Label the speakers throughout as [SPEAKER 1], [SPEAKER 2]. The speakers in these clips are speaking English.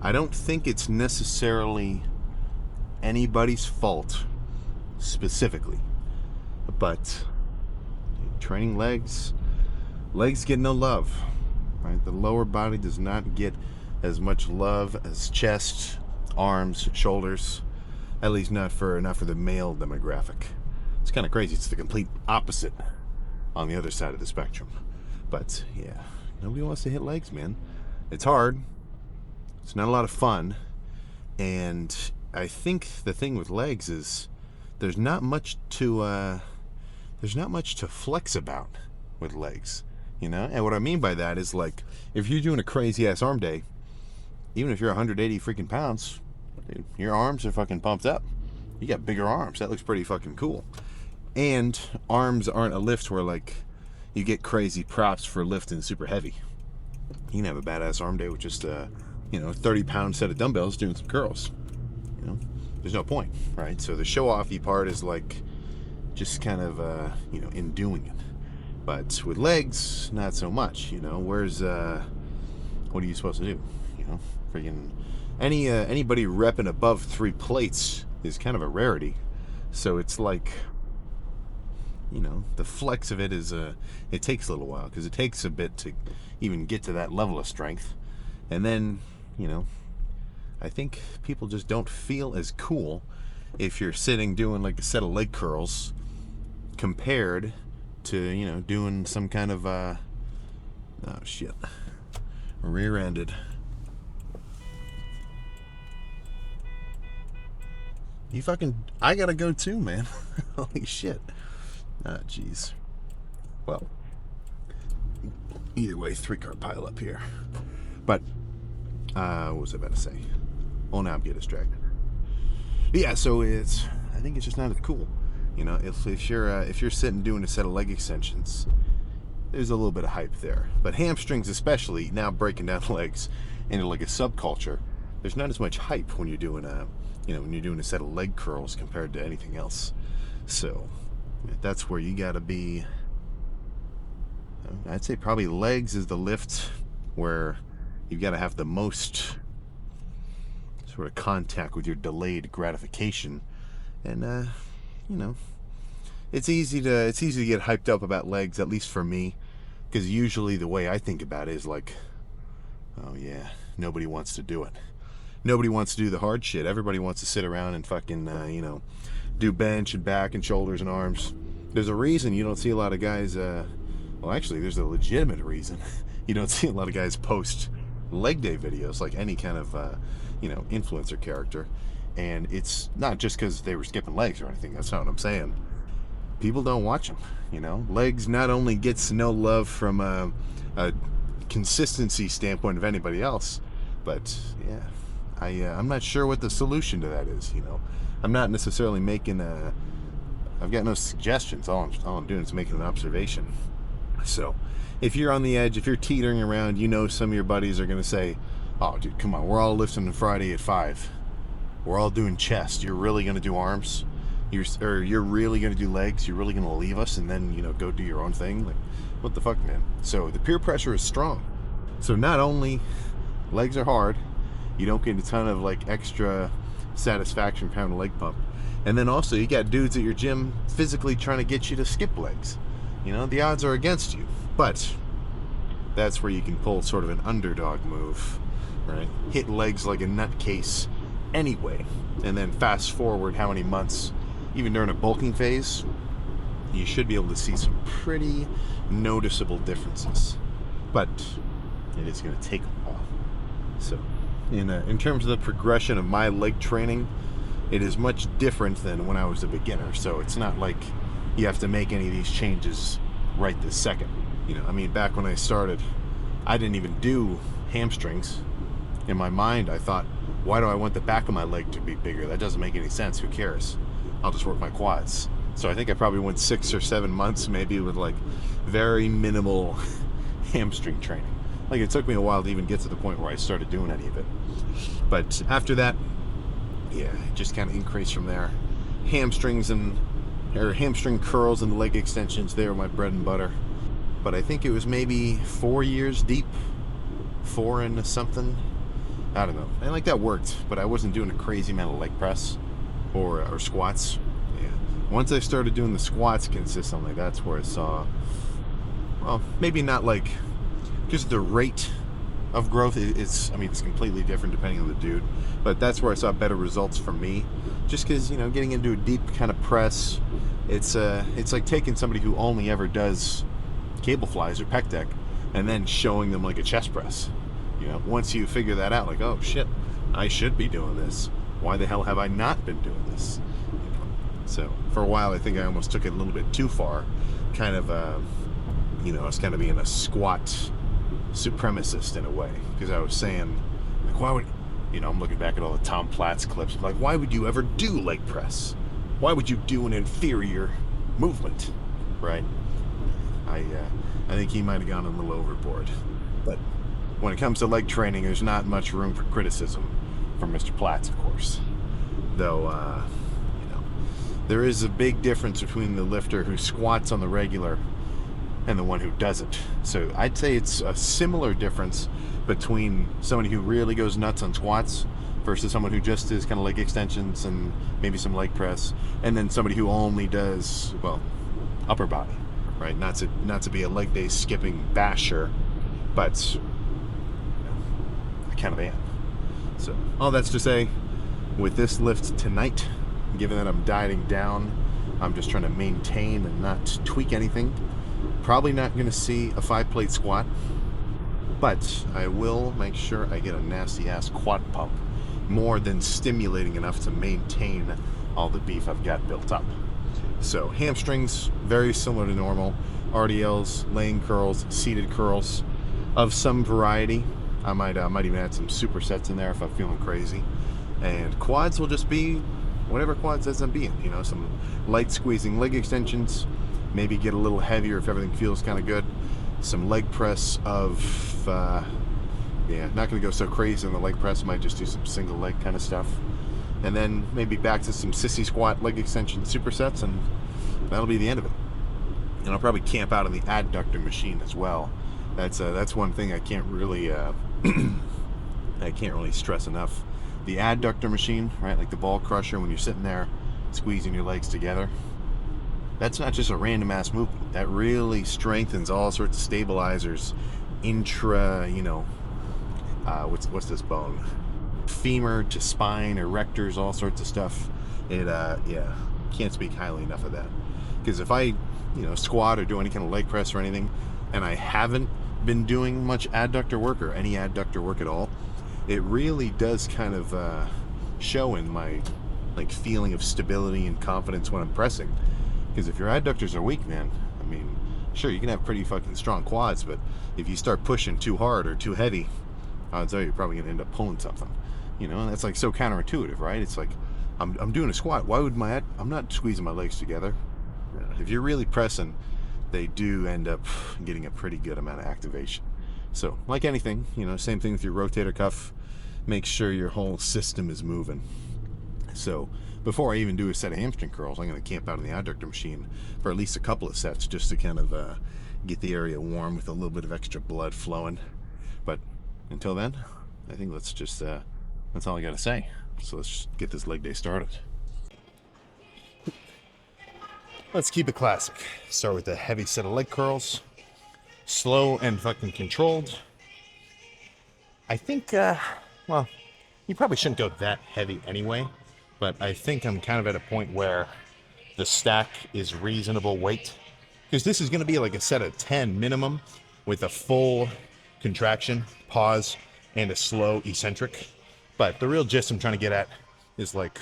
[SPEAKER 1] I don't think it's necessarily anybody's fault specifically, but training legs get no love, right? The lower body does not get as much love as chest, arms, shoulders, at least not for the male demographic. It's kind of crazy. It's the complete opposite on the other side of the spectrum. But yeah, nobody wants to hit legs, man. It's hard. It's not a lot of fun. And I think the thing with legs is there's not much to flex about with legs, you know? And what I mean by that is, like, if you're doing a crazy ass arm day, even if you're 180 freaking pounds, dude, your arms are fucking pumped up. You got bigger arms. That looks pretty fucking cool. And arms aren't a lift where, like, you get crazy props for lifting super heavy. You can have a badass arm day with just a 30-pound set of dumbbells doing some curls. You know, there's no point, right? So the show-offy part is, like, just kind of, in doing it. But with legs, not so much, you know. What are you supposed to do? You know, freaking anybody repping above 3 plates is kind of a rarity. So it's like, you know, the flex of it is it takes a little while, because it takes a bit to even get to that level of strength. And then, you know, I think people just don't feel as cool if you're sitting doing like a set of leg curls compared to, you know, doing some kind of rear-ended. I gotta go too, man. Holy shit. Ah, jeez. Well, either way, 3-car pile up here. But, what was I about to say? Oh, now I'm getting distracted. Yeah, so I think it's just not as cool. You know, if you're sitting doing a set of leg extensions, there's a little bit of hype there. But hamstrings especially, now breaking down legs into like a subculture, there's not as much hype when you're doing a set of leg curls compared to anything else. So that's where you gotta be. I'd say probably legs is the lift where you've got to have the most sort of contact with your delayed gratification. And it's easy to get hyped up about legs, at least for me, because usually the way I think about it is like, oh yeah, nobody wants to do it. Nobody wants to do the hard shit. Everybody wants to sit around and fucking do bench and back and shoulders and arms. There's a reason you don't see a lot of guys. Well, actually, there's a legitimate reason you don't see a lot of guys post leg day videos like any kind of influencer character. And it's not just because they were skipping legs or anything. That's not what I'm saying. People don't watch them. You know, legs not only gets no love from a consistency standpoint of anybody else, but yeah, I'm not sure what the solution to that is. You know, I'm not necessarily making I've got no suggestions. All I'm doing is making an observation. So, if you're on the edge, if you're teetering around, you know some of your buddies are going to say, oh, dude, come on, we're all lifting on Friday at 5. We're all doing chest. You're really going to do arms? You're really going to do legs? You're really going to leave us and then, go do your own thing? Like, what the fuck, man? So, the peer pressure is strong. So, not only legs are hard, you don't get a ton of, like, extra satisfaction from having a leg pump. And then also, you got dudes at your gym physically trying to get you to skip legs. You know, the odds are against you. But that's where you can pull sort of an underdog move, right? Hit legs like a nutcase anyway. And then fast forward how many months, even during a bulking phase, you should be able to see some pretty noticeable differences. But it is going to take a while. So, in terms of the progression of my leg training, it is much different than when I was a beginner. So it's not like you have to make any of these changes right this second. Back when I started, I didn't even do hamstrings. In my mind, I thought, why do I want the back of my leg to be bigger? That doesn't make any sense. Who cares? I'll just work my quads. So I think I probably went 6 or 7 months maybe with like very minimal hamstring training. Like, it took me a while to even get to the point where I started doing any of it. But after that, yeah, it just kind of increased from there. Hamstring curls and leg extensions, they were my bread and butter. But I think it was maybe 4 years deep, 4 and something. I don't know. And like that worked, but I wasn't doing a crazy amount of leg press or squats. Yeah. Once I started doing the squats consistently, that's where I saw, well, maybe not like just the rate of growth is, I mean, it's completely different depending on the dude, but that's where I saw better results for me. Just because, you know, getting into a deep kind of press, it's like taking somebody who only ever does cable flies or pec deck and then showing them like a chest press. You know, once you figure that out, like, oh shit, I should be doing this. Why the hell have I not been doing this? You know? So for a while, I think I almost took it a little bit too far. Kind of, you know, I was kind of being a squat supremacist in a way, because I was saying, like, why would, you know, I'm looking back at all the Tom Platz clips, like, why would you ever do leg press? Why would you do an inferior movement, right? I think he might have gone a little overboard. But when it comes to leg training, there's not much room for criticism from Mr. Platz, of course. Though, you know, there is a big difference between the lifter who squats on the regular and the one who doesn't. So I'd say it's a similar difference between somebody who really goes nuts on squats versus someone who just does kind of leg extensions and maybe some leg press, and then somebody who only does, well, upper body, right? Not to be a leg day skipping basher, but you know, I kind of am. So all that's to say, with this lift tonight, given that I'm dieting down, I'm just trying to maintain and not tweak anything. Probably not going to see a 5-plate squat, but I will make sure I get a nasty ass quad pump, more than stimulating enough to maintain all the beef I've got built up. So hamstrings, very similar to normal. RDLs, laying curls, seated curls of some variety. I might even add some supersets in there if I'm feeling crazy. And quads will just be whatever quads ends up being. You know, some light squeezing leg extensions, maybe get a little heavier if everything feels kind of good. Some leg press of, yeah, not going to go so crazy on the leg press. Might just do some single leg kind of stuff. And then maybe back to some sissy squat leg extension supersets, and that'll be the end of it. And I'll probably camp out on the adductor machine as well. That's one thing I can't really stress enough. The adductor machine, right, like the ball crusher, when you're sitting there squeezing your legs together, that's not just a random ass movement. That really strengthens all sorts of stabilizers, intra, you know, what's this bone? Femur to spine, erectors, all sorts of stuff. Yeah, can't speak highly enough of that. Because if I, you know, squat or do any kind of leg press or anything, and I haven't been doing much adductor work or any adductor work at all, it really does kind of show in my like feeling of stability and confidence when I'm pressing. Because if your adductors are weak, man, I mean, sure, you can have pretty fucking strong quads, but if you start pushing too hard or too heavy, odds are you're probably gonna end up pulling something. You know, and that's like so counterintuitive, right? It's like, I'm doing a squat. Why would I'm not squeezing my legs together. If you're really pressing, they do end up getting a pretty good amount of activation. So, like anything, you know, same thing with your rotator cuff. Make sure your whole system is moving. So, before I even do a set of hamstring curls, I'm going to camp out on the adductor machine for at least a couple of sets just to kind of get the area warm with a little bit of extra blood flowing. But until then, I think let's just, that's all I got to say. So let's just get this leg day started. Let's keep it classic. Start with a heavy set of leg curls. Slow and fucking controlled. I think, well, you probably shouldn't go that heavy anyway, but I think I'm kind of at a point where the stack is reasonable weight. Because this is going to be like a set of 10 minimum with a full contraction, pause, and a slow eccentric. But the real gist I'm trying to get at is like,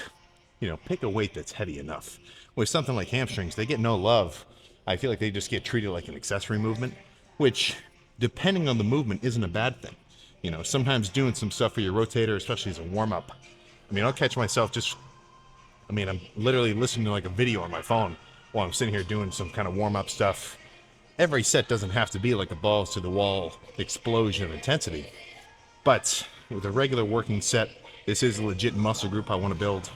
[SPEAKER 1] you know, pick a weight that's heavy enough. With something like hamstrings, they get no love. I feel like they just get treated like an accessory movement, which, depending on the movement, isn't a bad thing. You know, sometimes doing some stuff for your rotator, especially as a warm-up. I mean, I'll catch myself I'm literally listening to like a video on my phone while I'm sitting here doing some kind of warm-up stuff. Every set doesn't have to be like a balls to the wall explosion of intensity. But with a regular working set, this is a legit muscle group I want to build.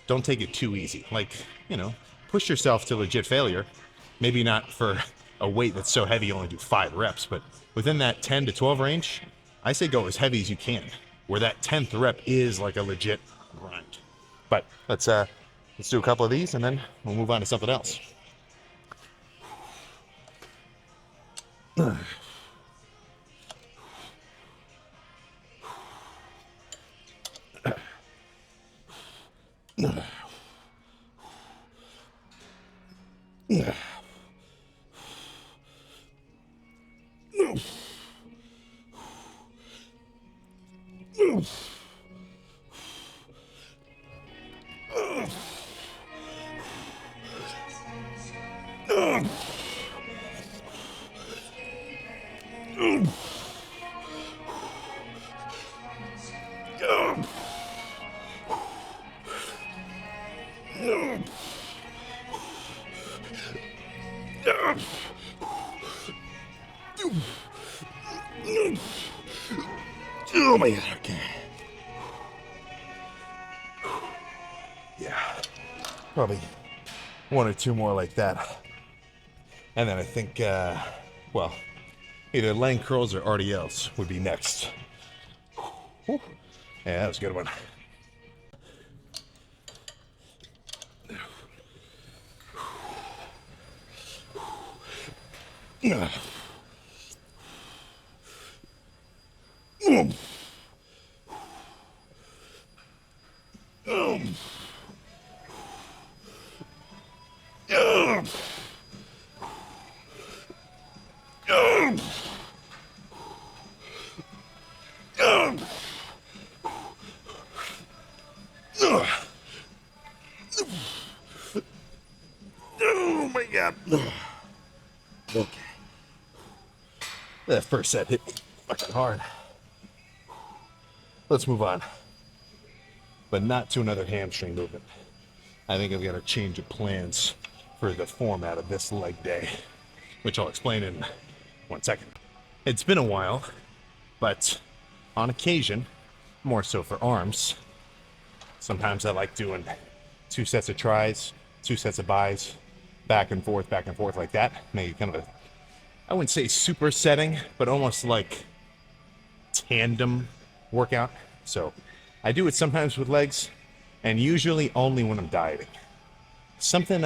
[SPEAKER 1] Don't take it too easy. Like, you know, push yourself to legit failure. Maybe not for a weight that's so heavy you only do 5 reps, but within that 10 to 12 range, I say go as heavy as you can. where that 10th rep is like a legit grind. But let's do a couple of these and then we'll move on to something else. Oh my God, okay. Yeah, probably one or two more like that. And then I think, well, either leg curls or RDLs would be next. Whew. Yeah, that was a good one. Oh my God. Okay. That first set hit me fucking hard. Let's move on. But not to another hamstring movement. I think I've got a change of plans for the format of this leg day, which I'll explain in 1 second. It's been a while, but on occasion, more so for arms, sometimes I like doing 2 sets of tries, 2 sets of bis, back and forth like that. Maybe kind of a, I wouldn't say super setting, but almost like tandem workout. So I do it sometimes with legs, and usually only when I'm dieting. Something,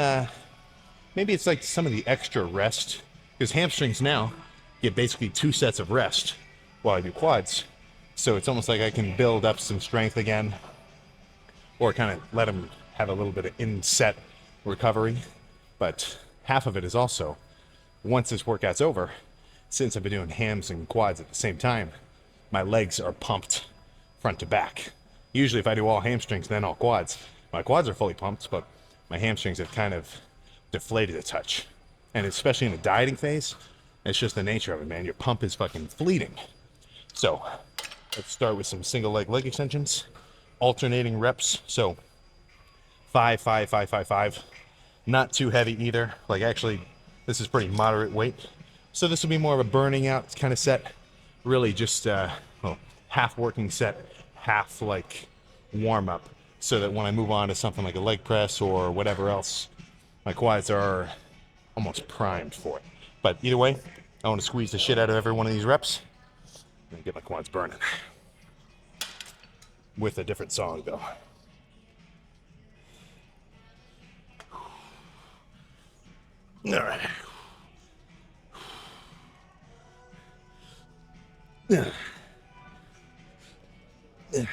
[SPEAKER 1] maybe it's like some of the extra rest, because hamstrings now get basically 2 sets of rest while I do quads. So it's almost like I can build up some strength again, or kind of let them have a little bit of in-set recovery. But half of it is also, once this workout's over, since I've been doing hams and quads at the same time, my legs are pumped front to back. Usually if I do all hamstrings, then all quads, my quads are fully pumped, but my hamstrings have kind of deflated a touch. And especially in the dieting phase, it's just the nature of it, man. Your pump is fucking fleeting. So let's start with some single leg extensions, alternating reps. So 5, 5, 5, 5, 5. Not too heavy either. Like actually, this is pretty moderate weight. So this will be more of a burning out kind of set. Really just well, half working set, half like warm up. So that when I move on to something like a leg press or whatever else, my quads are almost primed for it. But either way, I want to squeeze the shit out of every one of these reps and get my quads burning. With a different song though. All right. Yeah. Yeah.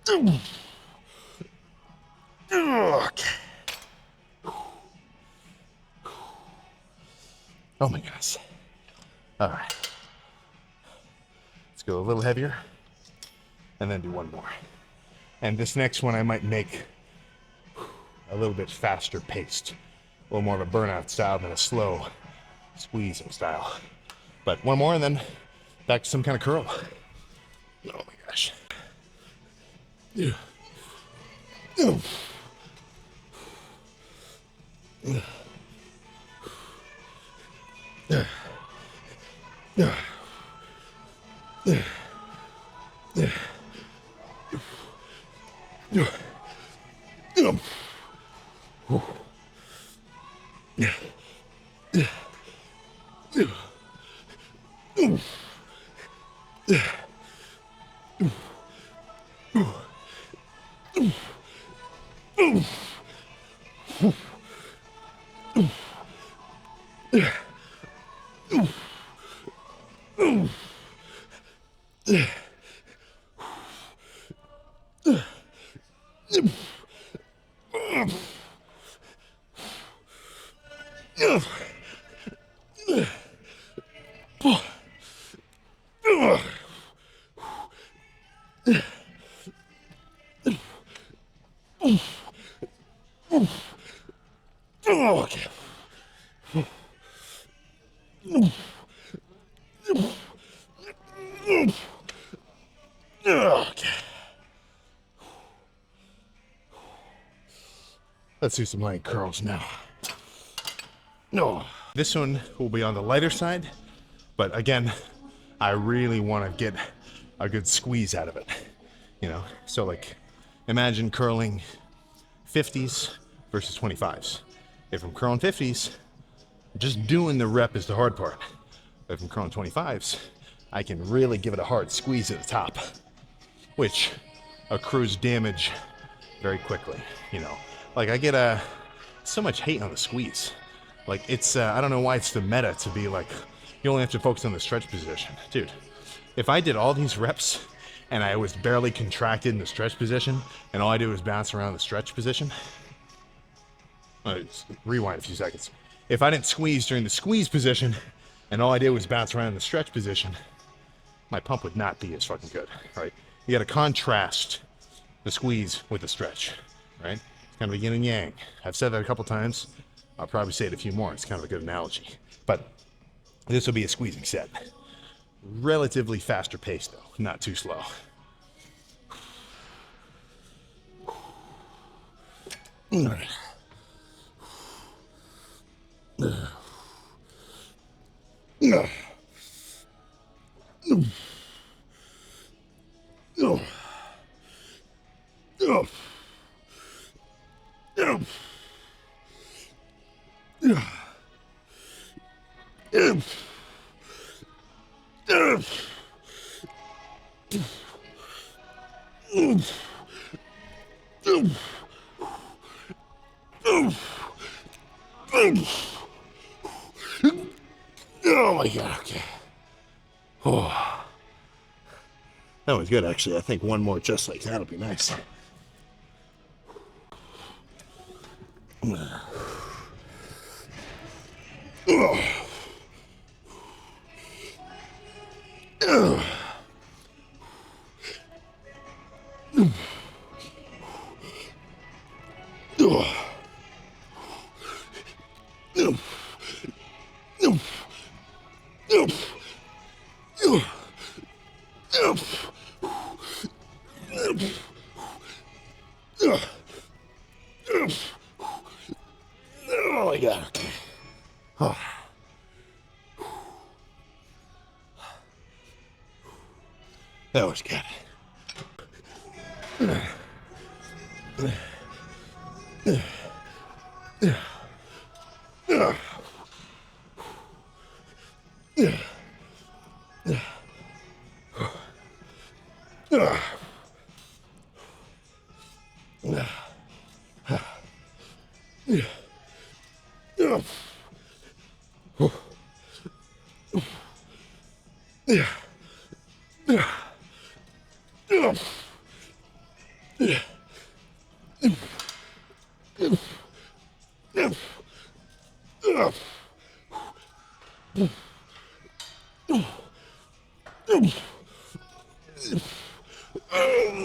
[SPEAKER 1] Oh my God. Oh my gosh. All right. Let's go a little heavier and then do one more. And this next one I might make a little bit faster paced, a little more of a burnout style than a slow squeezing style. But one more and then back to some kind of curl. Oh my gosh. Yeah. Oh. Yeah. Yeah. Yeah. Yeah. Yeah. Yeah. Yeah. Yeah. Okay. Okay. Let's do some light curls now. No. This one will be on the lighter side, but again, I really want to get a good squeeze out of it. You know, so like imagine curling 50s versus 25s. If I'm curling 50s, just doing the rep is the hard part. If I'm curling 25s, I can really give it a hard squeeze at the top, which accrues damage very quickly, you know. Like I get so much hate on the squeeze. Like it's, I don't know why it's the meta to be like, you only have to focus on the stretch position. Dude, if I did all these reps and I was barely contracted in the stretch position and all I did was bounce around the stretch position, rewind a few seconds. If I didn't squeeze during the squeeze position and all I did was bounce around in the stretch position, my pump would not be as fucking good, right? You gotta contrast the squeeze with the stretch, right? It's kind of a yin and yang. I've said that a couple times. I'll probably say it a few more. It's kind of a good analogy. But this will be a squeezing set. Relatively faster pace though, not too slow. All right. Oh my God, okay. Oh. That was good, actually. I think one more just like that will be nice. Oh my God, okay. Oh. That was good.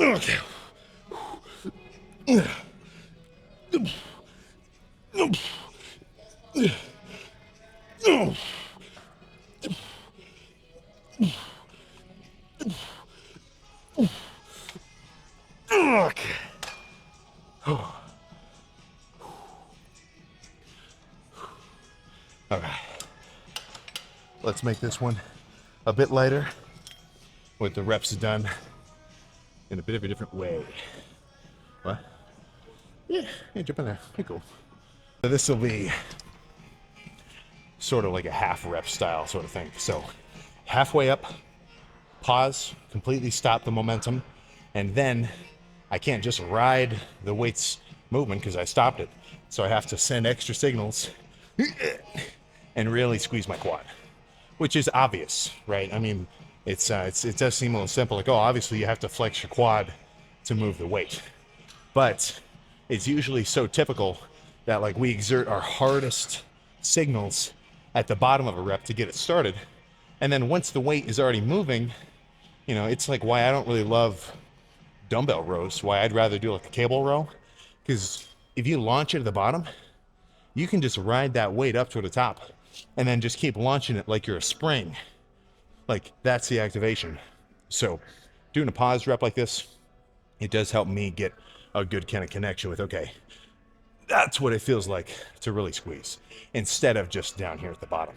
[SPEAKER 1] Okay. Okay. Okay. Let's make this one a bit lighter with the reps done in a bit of a different way. What? Yeah, jump in there. Hey, cool. So this will be sort of like a half rep style sort of thing. So halfway up, pause, completely stop the momentum, and then I can't just ride the weight's movement because I stopped it. So I have to send extra signals and really squeeze my quad, which is obvious, right? I mean, it does seem a little simple, like, oh, obviously you have to flex your quad to move the weight. But it's usually so typical that like we exert our hardest signals at the bottom of a rep to get it started. And then once the weight is already moving, you know, it's like why I don't really love dumbbell rows, why I'd rather do like a cable row. Because if you launch it at the bottom, you can just ride that weight up to the top and then just keep launching it like you're a spring. Like that's the activation. So doing a pause rep like this, it does help me get a good kind of connection with, okay, that's what it feels like to really squeeze instead of just down here at the bottom.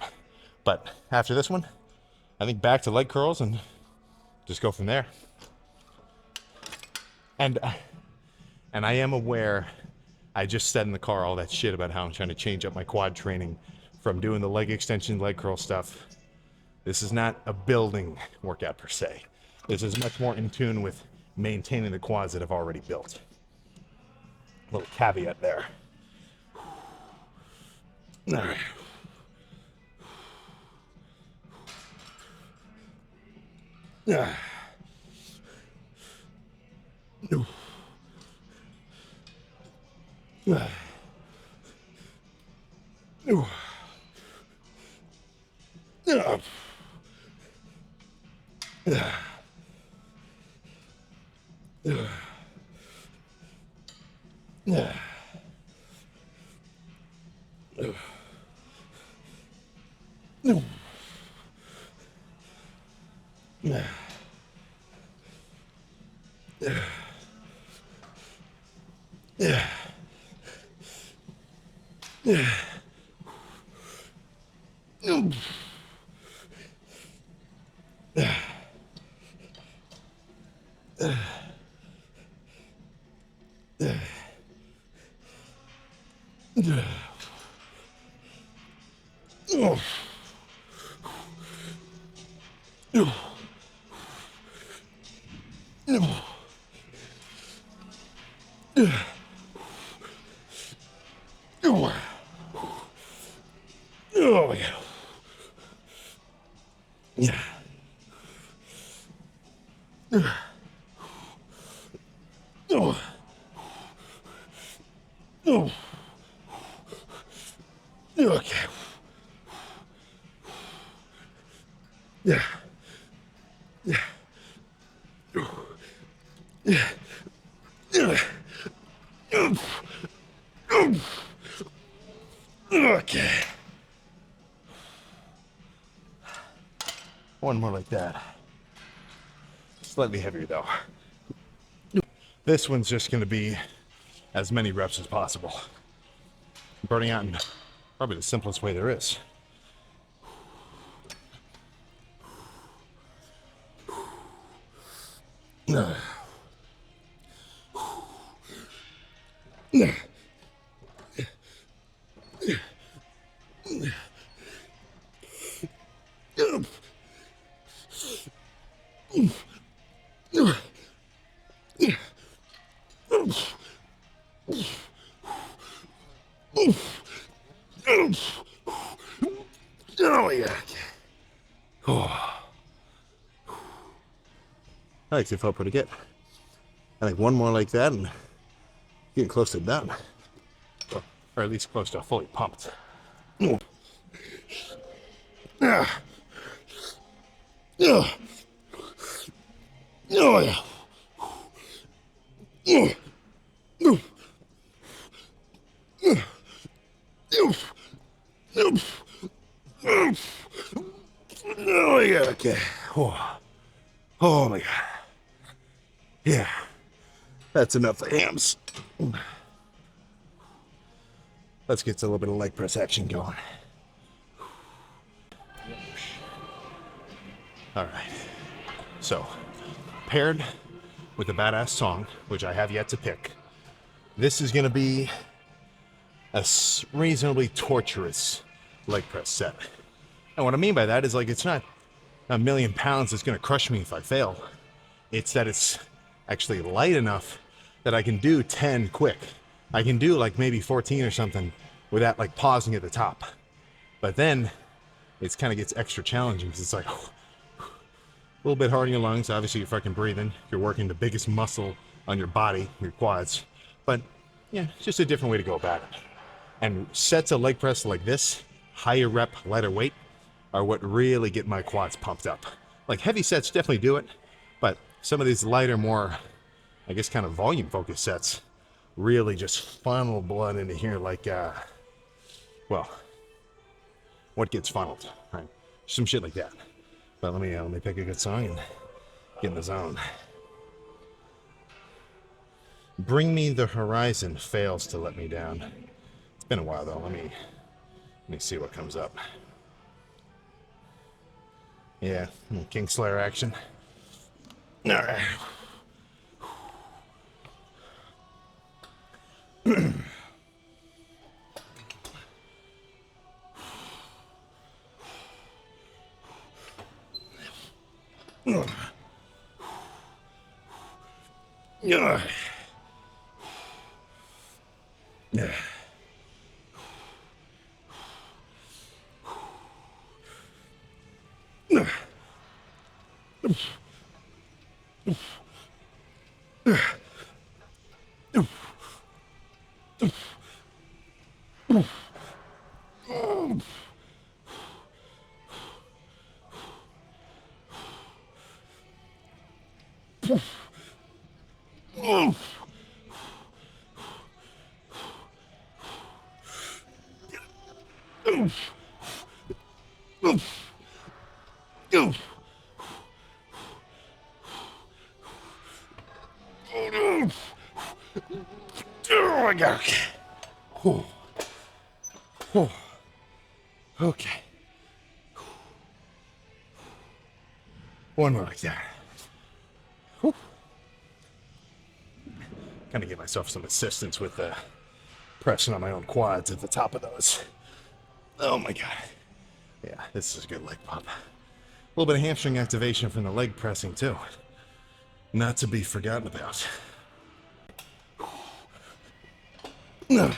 [SPEAKER 1] But after this one, I think back to leg curls and just go from there. And I am aware, I just said in the car all that shit about how I'm trying to change up my quad training from doing the leg extension, leg curl stuff. This is not a building workout per se. This is much more in tune with maintaining the quads that I've already built. A little caveat there. All right. Yeah. No. No. No. No. Oh, yeah. Yeah. Oh. Oh. Okay. Yeah. Yeah. Yeah. Okay. One more like that. Slightly heavier though. This one's just going to be as many reps as possible. Burning out in probably the simplest way there is. Oh yeah. Oh. I actually felt pretty good. I think one more like that and getting close to done. Or at least close to fully pumped. Oh yeah. Oh yeah, okay. Oh my god. Yeah. That's enough for hams. Let's get a little bit of leg press action going. Alright. So, paired with a badass song, which I have yet to pick, this is gonna be a reasonably torturous leg press set. And what I mean by that is, like, it's not a million pounds that's gonna crush me if I fail. It's that it's actually light enough that I can do 10 quick. I can do like maybe 14 or something without like pausing at the top. But then it kind of gets extra challenging because it's like a little bit hard on your lungs. Obviously you're fucking breathing. You're working the biggest muscle on your body, your quads. But yeah, it's just a different way to go about it. And sets of leg press like this, higher rep, lighter weight, are what really get my quads pumped up. Like heavy sets definitely do it, but some of these lighter, more, I guess, kind of volume focused sets really just funnel blood into here like, well, what gets funneled, right? Some shit like that. But let me pick a good song and get in the zone. Bring Me the Horizon fails to let me down. It's been a while though. Let me see what comes up. Yeah, Kingslayer action. All right. Yeah. Oh my god. Oh. Oh. Okay. One more like that. Kind of give myself some assistance with pressing on my own quads at the top of those. Oh my god. Yeah, this is a good leg pump. A little bit of hamstring activation from the leg pressing too. Not to be forgotten about. Okay.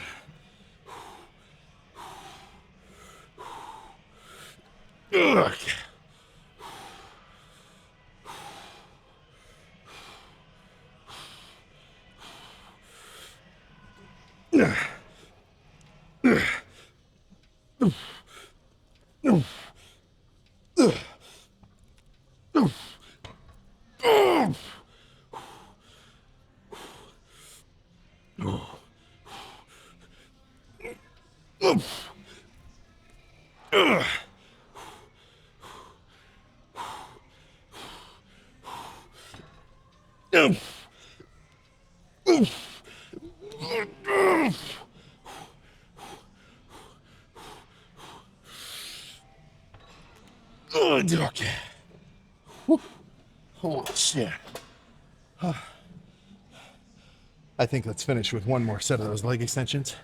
[SPEAKER 1] Okay. Holy shit. I think let's finish with one more set of those leg extensions.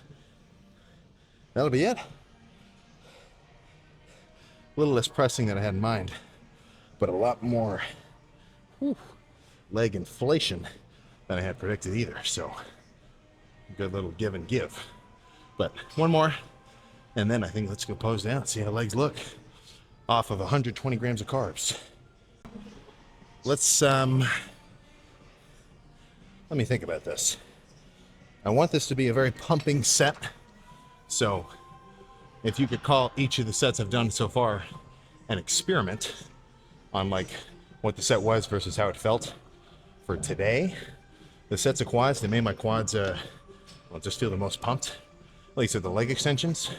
[SPEAKER 1] That'll be it. A little less pressing than I had in mind, but a lot more leg inflation than I had predicted either. So good little give and give. But one more, and then I think let's go pose down, see how legs look off of 120 grams of carbs. Let's let me think about this. I want this to be a very pumping set. So if you could call each of the sets I've done so far an experiment on like what the set was versus how it felt for today, the sets of quads that made my quads just feel the most pumped, at least with the leg extensions,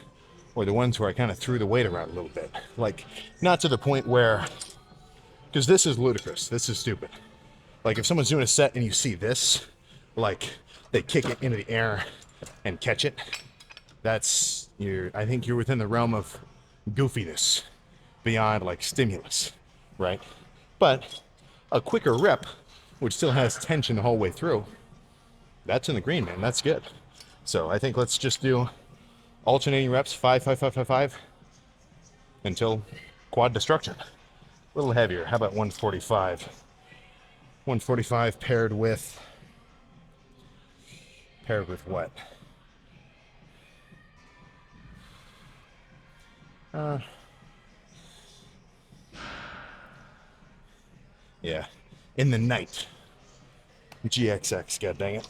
[SPEAKER 1] or the ones where I kind of threw the weight around a little bit. Like, not to the point where, because this is ludicrous, this is stupid. Like if someone's doing a set and you see this, like they kick it into the air and catch it, that's, I think you're within the realm of goofiness beyond like stimulus, right? But a quicker rep, which still has tension the whole way through, that's in the green, man. That's good. So I think let's just do alternating reps, 5, 5, 5, 5, 5, until quad destruction. A little heavier. How about 145? 145 paired with what? Yeah, in the night. GXX, god dang it.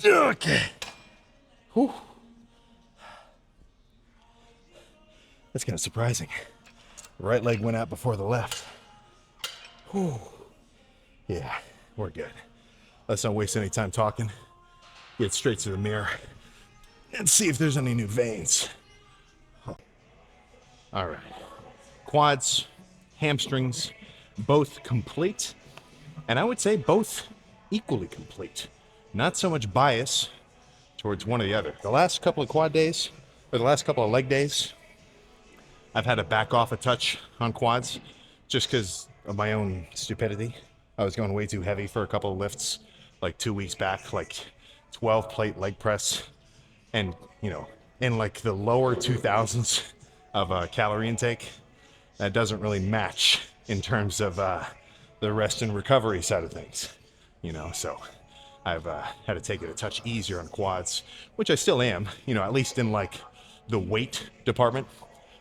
[SPEAKER 1] Okay. Whew. That's kind of surprising. Right leg went out before the left. Whew. Yeah, we're good. Let's not waste any time talking. Get straight to the mirror and see if there's any new veins. All right. Quads, hamstrings, both complete. And I would say both equally complete. Not so much bias towards one or the other. The last couple of quad days, or the last couple of leg days, I've had to back off a touch on quads just because of my own stupidity. I was going way too heavy for a couple of lifts like 2 weeks back, like 12 plate leg press, and in like the lower 2000s of calorie intake. That doesn't really match in terms of the rest and recovery side of things, so I've had to take it a touch easier on quads, which I still am, at least in like the weight department.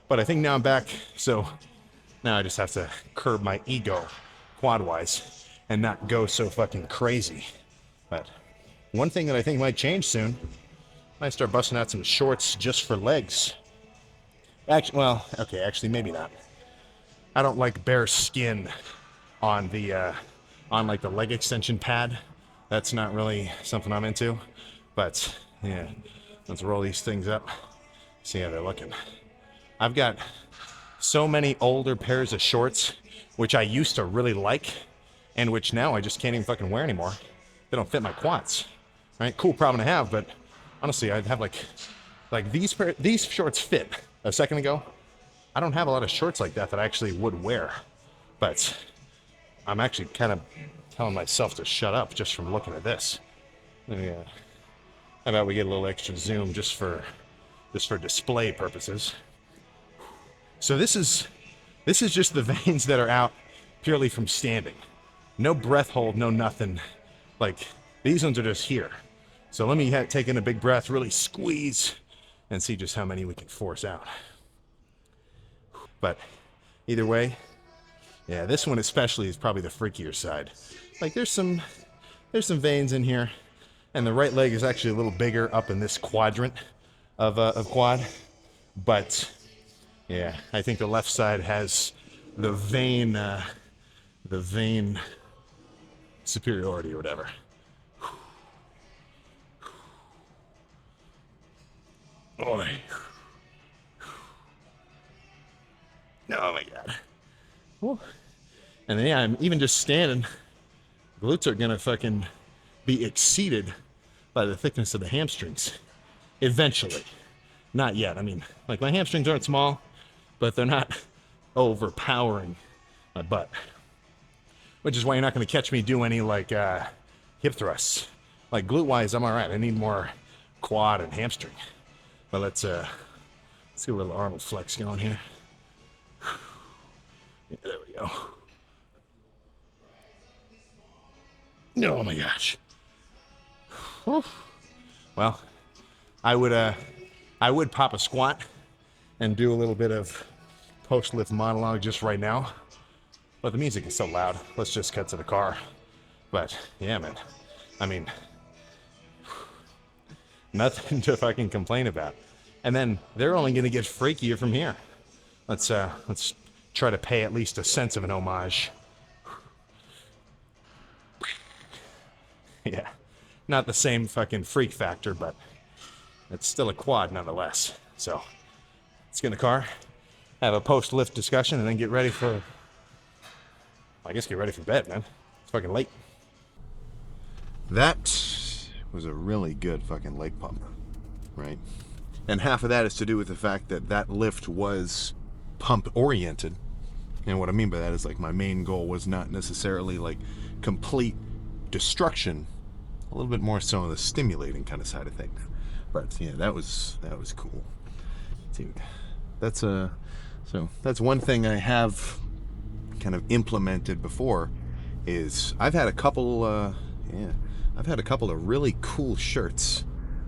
[SPEAKER 1] But I think now I'm back, so now I just have to curb my ego quad-wise and not go so fucking crazy. But one thing that I think might change soon, I might start busting out some shorts just for legs. Actually, maybe not. I don't like bare skin on the like the leg extension pad. That's not really something I'm into. But yeah, let's roll these things up, see how they're looking. I've got so many older pairs of shorts, which I used to really like, and which now I just can't even fucking wear anymore. They don't fit my quads. Right? Cool problem to have, but honestly, I'd have like these shorts fit. A second ago, I don't have a lot of shorts like that I actually would wear, but I'm actually kind of telling myself to shut up just from looking at this. Yeah. How about we get a little extra zoom just for display purposes? So this is just the veins that are out purely from standing. No breath hold, no nothing. Like, these ones are just here. So let me take in a big breath, really squeeze, and see just how many we can force out. But either way, yeah, this one especially is probably the freakier side. Like there's some veins in here, and the right leg is actually a little bigger up in this quadrant of quad. But yeah, I think the left side has the vein superiority or whatever. Oh my god. Whew. And yeah, I'm even just standing. Glutes are gonna fucking be exceeded by the thickness of the hamstrings. Eventually. Not yet. I mean, like my hamstrings aren't small, but they're not overpowering my butt. Which is why you're not gonna catch me do any like hip thrusts. Like glute wise, I'm alright. I need more quad and hamstring. But let's get a little Arnold flex going here. Yeah, there we go. Oh my gosh. Whew. Well, I would pop a squat and do a little bit of post-lift monologue just right now. But the music is so loud. Let's just cut to the car. But yeah, man. I mean, nothing to fucking complain about. And then they're only gonna get freakier from here. Let's try to pay at least a sense of an homage. Yeah, not the same fucking freak factor, but it's still a quad nonetheless. So let's get in the car, have a post-lift discussion, and then get ready for bed, man. It's fucking late. That was a really good fucking leg pump, right? And half of that is to do with the fact that that lift was pump oriented. And what I mean by that is like my main goal was not necessarily like complete destruction, a little bit more so on the stimulating kind of side of things. But yeah, that was cool, dude. That's one thing I have kind of implemented before. Is I've had a couple of really cool shirts,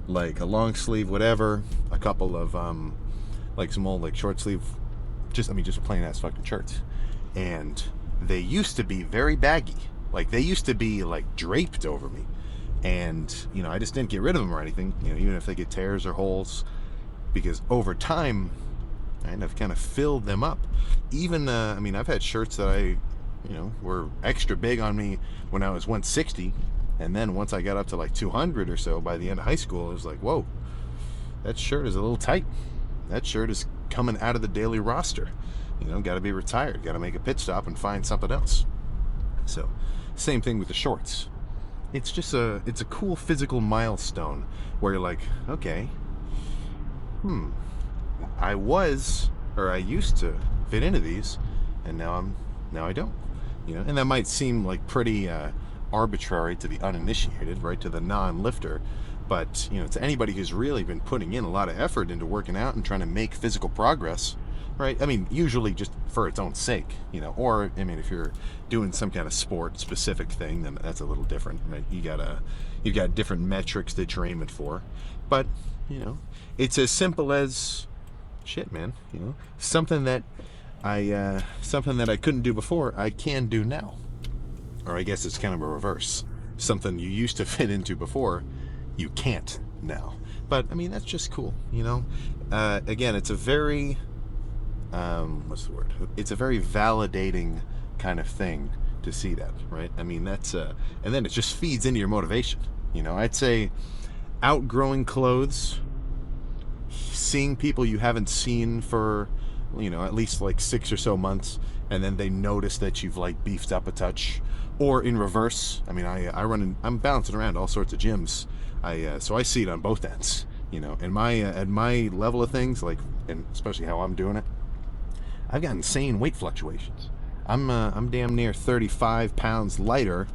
[SPEAKER 1] like a long sleeve whatever, a couple of like some old like short sleeve, just plain ass fucking shirts, and they used to be very baggy. Like they used to be like draped over me, and I just didn't get rid of them or anything, even if they get tears or holes, because over time I've kind of filled them up. Even I've had shirts that were extra big on me when I was 160, and then once I got up to like 200 or so by the end of high school, it was like, whoa, that shirt is a little tight. That shirt is coming out of the daily roster. Got to be retired. Got to make a pit stop and find something else. So, same thing with the shorts. It's just it's a cool physical milestone where you're like, okay, I used to fit into these, and now I don't. And that might seem like pretty arbitrary to the uninitiated, right, to the non-lifter, but to anybody who's really been putting in a lot of effort into working out and trying to make physical progress, right? I mean, usually just for its own sake, or if you're doing some kind of sport specific thing, then that's a little different, right? You've got different metrics that you're aiming for, but it's as simple as shit, man. Something that I couldn't do before, I can do now. Or I guess it's kind of a reverse. Something you used to fit into before, you can't now. But that's just cool, Again, it's a very it's a very validating kind of thing to see that, right? That's and then it just feeds into your motivation. I'd say outgrowing clothes, seeing people you haven't seen for at least like 6 or so months, and then they notice that you've like beefed up a touch, or in reverse. I'm bouncing around all sorts of gyms. So I see it on both ends. And at my level of things, like, and especially how I'm doing it, I've got insane weight fluctuations. I'm damn near 35 pounds lighter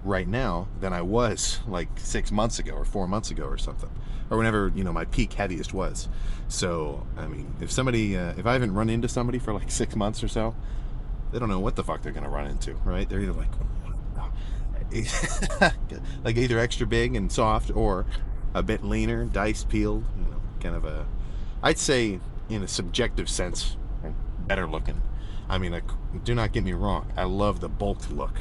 [SPEAKER 1] right now than I was like 6 months ago or 4 months ago or something, or whenever my peak heaviest was. So if I haven't run into somebody for like 6 months or so, they don't know what the fuck they're gonna run into, right? They're either like like either extra big and soft, or a bit leaner, diced, peeled, kind of I'd say in a subjective sense, better looking. I mean, like, do not get me wrong, I love the bulked look,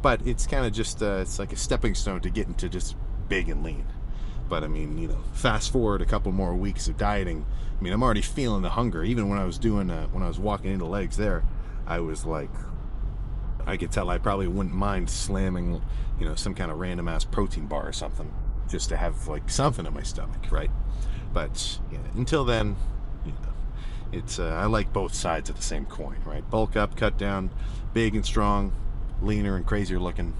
[SPEAKER 1] but it's kind of just it's like a stepping stone to get into just big and lean. But I mean, you know, fast forward a couple more weeks of dieting, I mean, I'm already feeling the hunger. Even when I was doing when I was walking into legs there, I was like, I could tell I probably wouldn't mind slamming, you know, some kind of random ass protein bar or something just to have like something in my stomach, right? But yeah, until then, you know, it's I like both sides of the same coin, right? Bulk up, cut down, big and strong, leaner and crazier looking.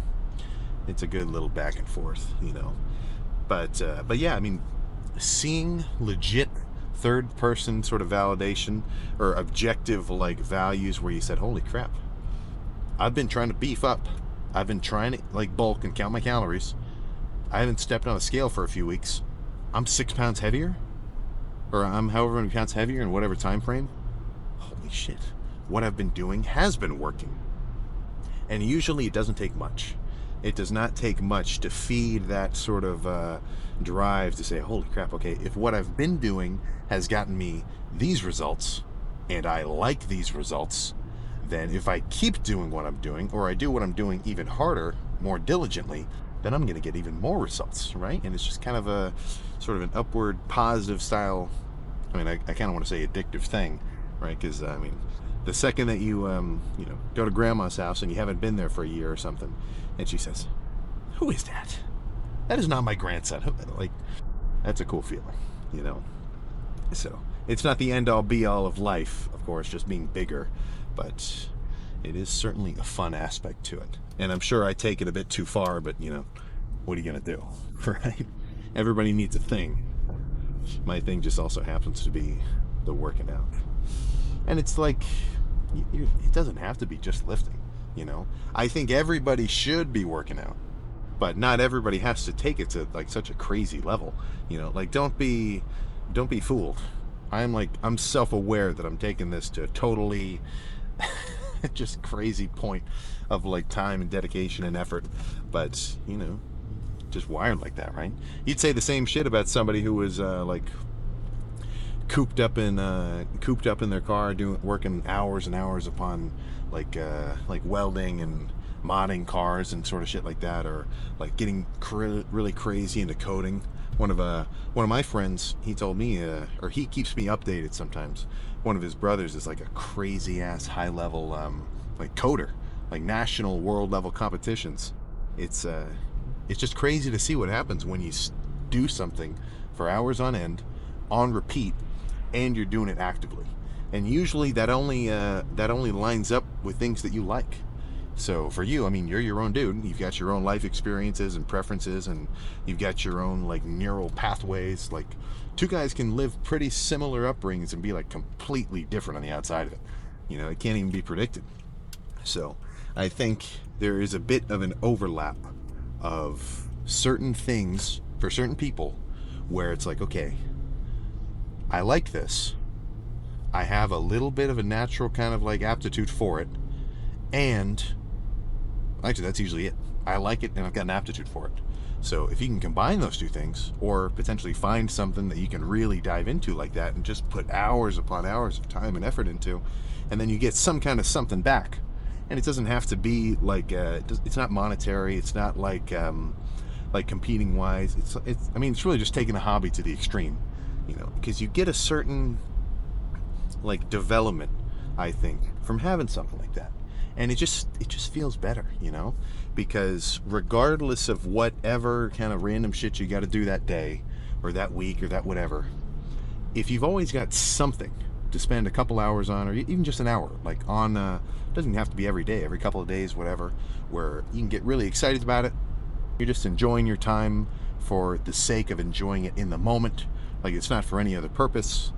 [SPEAKER 1] It's a good little back and forth, you know. But yeah, I mean, seeing legit third person sort of validation or objective like values where you said, holy crap, I've been trying to beef up, I've been trying to like bulk and count my calories, I haven't stepped on a scale for a few weeks, I'm 6 pounds heavier, or I'm however many pounds heavier in whatever time frame. Holy shit, what I've been doing has been working. And usually it doesn't take much. It does not take much to feed that sort of drive to say, holy crap, okay, if what I've been doing has gotten me these results, and I like these results, then if I keep doing what I'm doing, or I do what I'm doing even harder, more diligently, then I'm going to get even more results, right? And it's just kind of a sort of an upward positive style, I mean, I kind of want to say addictive thing, right? Because, I mean, the second that you, you know, go to grandma's house and you haven't been there for a year or something, and she says, who is that? That is not my grandson. Like, that's a cool feeling, you know? So, it's not the end-all be-all of life, of course, just being bigger, but it is certainly a fun aspect to it. And I'm sure I take it a bit too far, but, you know, what are you going to do, right? Everybody needs a thing. My thing just also happens to be the working out. And it's like, it doesn't have to be just lifting, you know? I think everybody should be working out, but not everybody has to take it to like such a crazy level, you know? Like, don't be fooled. I'm self-aware that I'm taking this to a totally just crazy point of like time and dedication and effort, but you know, just wired like that, right? You'd say the same shit about somebody who was like cooped up in their car, working hours and hours upon like welding and modding cars and sort of shit like that, or like getting really crazy into coding. One of my friends, he told me, or he keeps me updated sometimes. One of his brothers is like a crazy ass high level like coder, like national world level competitions. It's just crazy to see what happens when you do something for hours on end, on repeat, and you're doing it actively. And usually that only lines up with things that you like. So for you, I mean, you're your own dude. You've got your own life experiences and preferences, and you've got your own like neural pathways. Like, two guys can live pretty similar upbringings and be like completely different on the outside of it. You know, it can't even be predicted. So I think there is a bit of an overlap of certain things for certain people where it's like, okay, I like this. I have a little bit of a natural kind of like aptitude for it, and actually that's usually it. I like it and I've got an aptitude for it. So if you can combine those two things, or potentially find something that you can really dive into like that and just put hours upon hours of time and effort into, and then you get some kind of something back. And it doesn't have to be like it's not monetary, it's not like competing wise. It's I mean, it's really just taking a hobby to the extreme, you know, because you get a certain like development, I think, from having something like that. And it just feels better, you know, because regardless of whatever kind of random shit you got to do that day or that week or that whatever, if you've always got something to spend a couple hours on, or even just an hour, like on doesn't have to be every day, every couple of days, whatever, where you can get really excited about it. You're just enjoying your time for the sake of enjoying it in the moment, like it's not for any other purpose.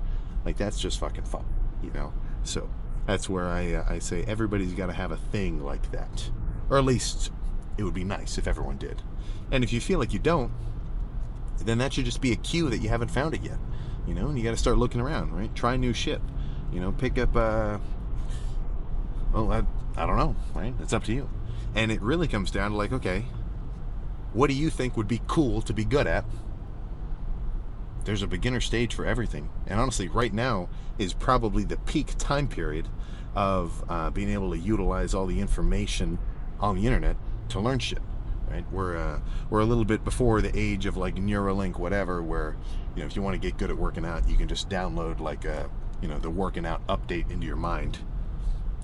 [SPEAKER 1] Like, that's just fucking fun, you know. So that's where I say everybody's got to have a thing like that, or at least it would be nice if everyone did. And if you feel like you don't, then that should just be a cue that you haven't found it yet, you know. And you got to start looking around, right? Try new shit, you know. Pick up well, I don't know, right? It's up to you. And it really comes down to like, okay, what do you think would be cool to be good at? there's a beginner stage for everything. And honestly, right now is probably the peak time period of being able to utilize all the information on the internet to learn shit. Right? We're a little bit before the age of like Neuralink, whatever, where if you want to get good at working out, you can just download like the working out update into your mind.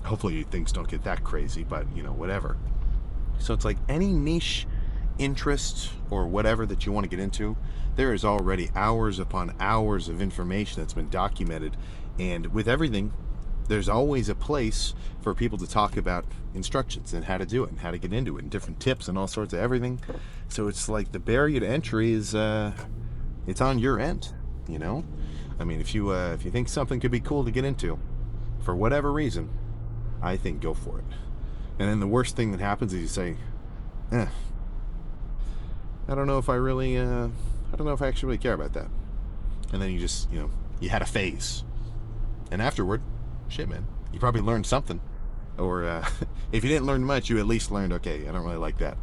[SPEAKER 1] Hopefully things don't get that crazy, but whatever. So it's like any niche interest or whatever that you want to get into, there is already hours upon hours of information that's been documented. And with everything, there's always a place for people to talk about instructions and how to do it and how to get into it and different tips and all sorts of everything. So it's like the barrier to entry is it's on your end. I mean, if you think something could be cool to get into for whatever reason, I think go for it. And then the worst thing that happens is you say, I don't know if I actually really care about that. And then you just, you had a phase. And afterward, shit, man, you probably learned something. Or if you didn't learn much, you at least learned, okay, I don't really like that.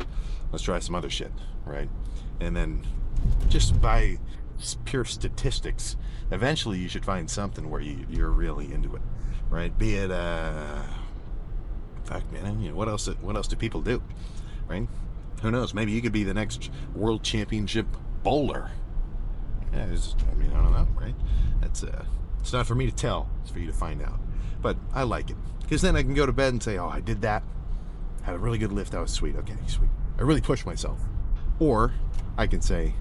[SPEAKER 1] Let's try some other shit, right? And then just by pure statistics, eventually you should find something where you're really into it, right? Be it, fuck, man, what else do people do, right? Who knows? Maybe you could be the next world championship bowler. Yeah, I don't know, right? It's not for me to tell. It's for you to find out. But I like it. Because then I can go to bed and say, oh, I did that. Had a really good lift. That was sweet. Okay, sweet. I really pushed myself. Or I can say,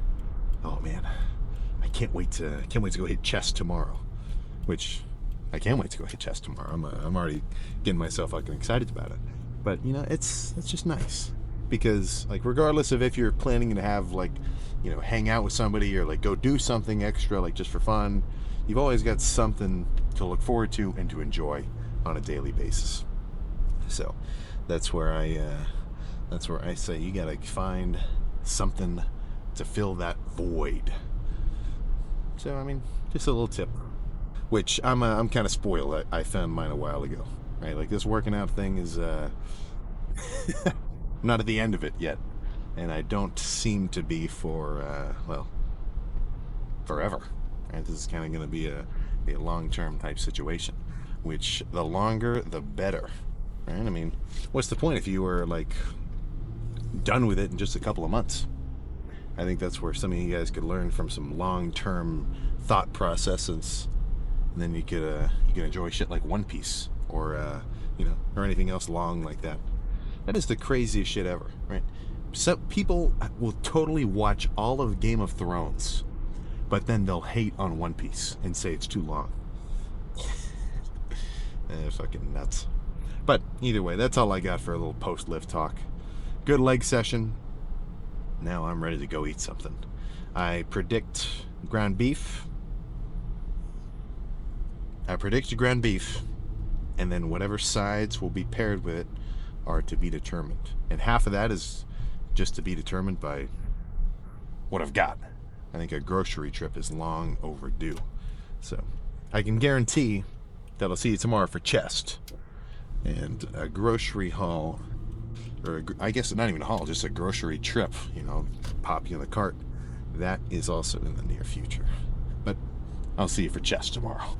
[SPEAKER 1] oh, man, I can't wait to go hit chest tomorrow. Which, I can't wait to go hit chest tomorrow. I'm already getting myself fucking excited about it. But, it's just nice. Because, like, regardless of if you're planning to have, like, hang out with somebody or, like, go do something extra, like, just for fun, you've always got something to look forward to and to enjoy on a daily basis. So, that's where I say you gotta find something to fill that void. So, I mean, just a little tip. Which, I'm kind of spoiled. I found mine a while ago. Right? Like, this working out thing is, I'm not at the end of it yet. And I don't seem to be for, forever. Right? This is kind of going to be a long-term type situation. Which, the longer, the better. Right? I mean, what's the point if you were, like, done with it in just a couple of months? I think that's where some of you guys could learn from some long-term thought processes. And then you could enjoy shit like One Piece or or anything else long like that. That is the craziest shit ever, right? Some people will totally watch all of Game of Thrones, but then they'll hate on One Piece and say it's too long. Fucking nuts. But either way, that's all I got for a little post-lift talk. Good leg session. Now I'm ready to go eat something. I predict ground beef, and then whatever sides will be paired with it are to be determined. And half of that is just to be determined by what I've got. I think a grocery trip is long overdue. So I can guarantee that I'll see you tomorrow for chest. And a grocery haul, or I guess not even a haul, just a grocery trip, pop you in the cart. That is also in the near future. But I'll see you for chest tomorrow.